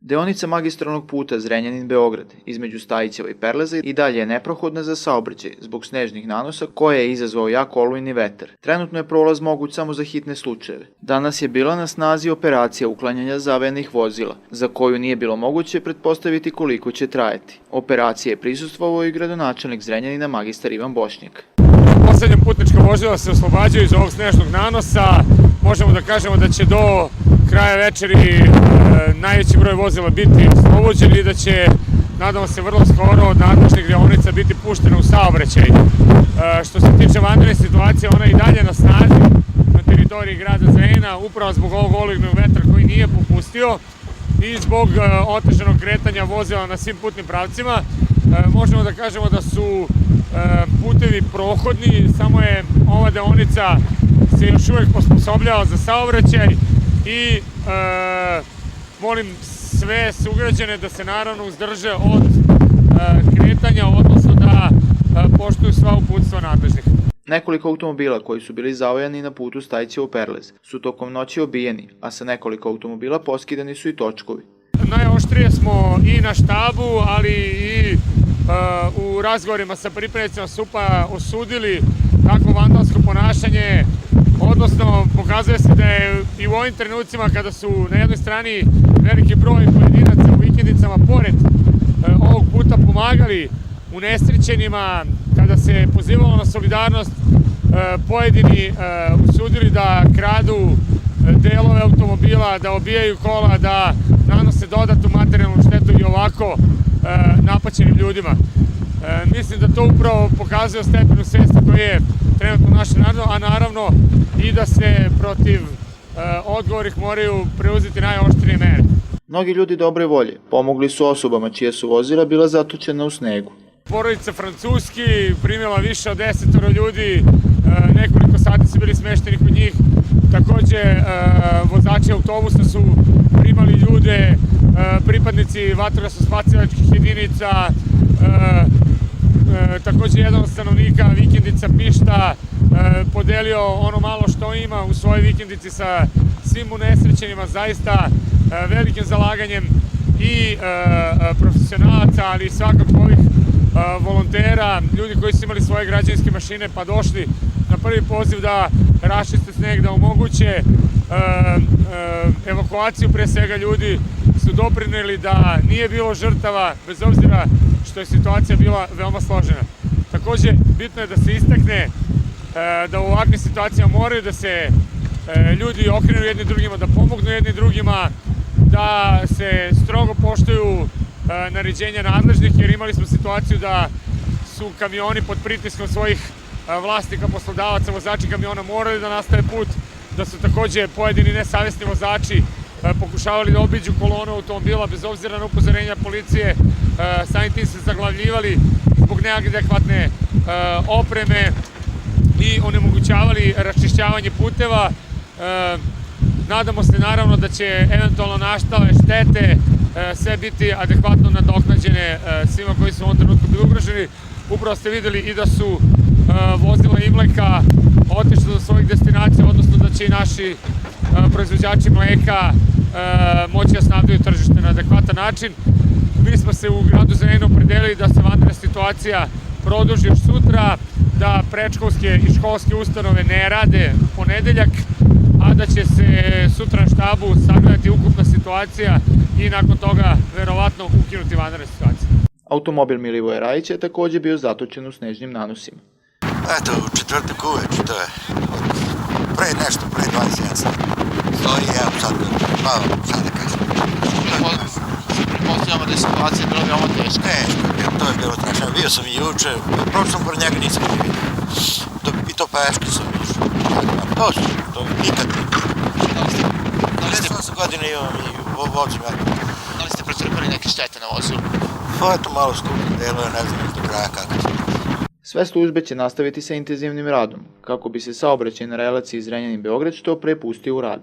Deonica magistralnog puta Zrenjanin-Beograd između Stajićeva i Perleza i dalje je neprohodna za saobraćaj zbog snežnih nanosa koje je izazvao jak olujni vetar. Trenutno je prolaz moguć samo za hitne slučajeve. Danas je bila na snazi operacija uklanjanja zavejanih vozila, za koju nije bilo moguće pretpostaviti koliko će trajati. Operacije je prisustvovao i gradonačelnik Zrenjanina magistar Ivan Bošnjak. Poslednja putnička vozila se oslobađaju iz ovog snežnog nanosa. Možemo da kažemo da će do kraja večeri najveći broj vozila biti oslobođen i da će, nadamo se, vrlo skoro od nadležnih deonica biti puštena u saobraćaj. Što se tiče vanredne situacije, ona je i dalje na snazi na teritoriji grada Zrenjanina, upravo zbog ovog olujnog vetra koji nije popustio i zbog otežanog kretanja vozila na svim putnim pravcima. Možemo da kažemo da su putevi prohodni, samo je ova deonica se još uvek osposobljava za saobraćaj i molim sve sugrađane da se naravno uzdrže od kretanja, odnosno da poštuju sva uputstva nadležnih. Nekoliko automobila koji su bili zavojani na putu Stajićevo-Perlez su tokom noći obijeni, a sa nekoliko automobila poskidani su i točkovi. Najoštrije smo i na štabu, ali i u razgovorima sa pripadnicima SUP-a osudili takvo vandalsko ponašanje, odnosno pokazuje se da je i u ovim trenucima kada su na jednoj strani veliki broj pojedinaca u vikendicama pored ovog puta pomagali unesrećenima, kada se pozivalo na solidarnost, pojedini usudili da kradu delove automobila, da obijaju kola, da nanose dodatnu materijalnu štetu i ovako napaćenim ljudima. Mislim da to upravo pokazuje stepenu svesti koji je trenutno u našem narodu, a naravno i da se protiv odgovornih moraju preuzeti najoštrije mere. Mnogi ljudi dobre volje pomogli su osobama čije su vozila bila zatočena u snegu. Porodica Francuski primila više od 10 ljudi, nekoliko sati su bili smešteni kod njih. Takođe, vozači autobusa su primali ljude, pripadnici vatrogasno-spasilačkih jedinica, takođe jedan od stanovnika vikendica Pišta podelio ono malo što ima u svojoj vikendici sa svim unesrećenima, zaista velikim zalaganjem i profesionalaca, ali i svakako ovih volontera, ljudi koji su imali svoje građevinske mašine pa došli na prvi poziv da raščiste sneg, da omoguće evakuaciju. Pre svega ljudi su doprineli da nije bilo žrtava, bez obzira što je situacija bila veoma složena. Takođe, bitno je da se istakne da u ovakvim situacijama moraju da se ljudi okrenu jedni drugima, da pomognu jedni drugima, da se strogo poštuju naređenja nadležnih, jer imali smo situaciju da su kamioni pod pritiskom svojih vlasnika, poslodavaca, vozači kamiona morali da nastave put, da su takođe pojedini nesavesni vozači pokušavali da obiđu kolonu automobila bez obzira na upozorenja policije, samim tim se zaglavljivali zbog neadekvatne opreme i onemogućavali raščišćavanje puteva. Nadamo se naravno da će eventualno nastale štete sve biti adekvatno nadoknađene svima koji su u ovom trenutku bili ugroženi. Upravo ste videli i da su vozila Imleka otišla do svojih destinacija, odnosno da će i naši proizvođači mleka moći da snabdeju tržište na adekvatan način. Mi smo se u gradu Zrenjaninu opredelili da se vanredna situacija produži još sutra, da predškolske i školske ustanove ne rade u ponedeljak, a da će se sutra na štabu sagledati ukupna situacija i nakon toga verovatno ukinuti vanredna situacija. Automobil Milivoja Rajića je takođe bio zatočen u snežnim nanosima. Eto, u četvrtak uveče, to je pre 21 sat. Stoji, evo sad da kažem. Pretpostavljamo da je situacija bila veoma teška. Teško, to je bilo strašno. Bio sam i juče, prošao sam pored njega, nisam ga vidio. I to peške sam išao. To nikad ne bilo. 28 godina imam i vozim ja. Da li ste pretrpeli neke štete na vozu? Pa eto, malo skupno delo, ne znam do kraja kako će. Sve službe će nastaviti sa intenzivnim radom, kako bi se saobraćaj na relaciji Zrenjanin-Beograd što pre pustio u rad.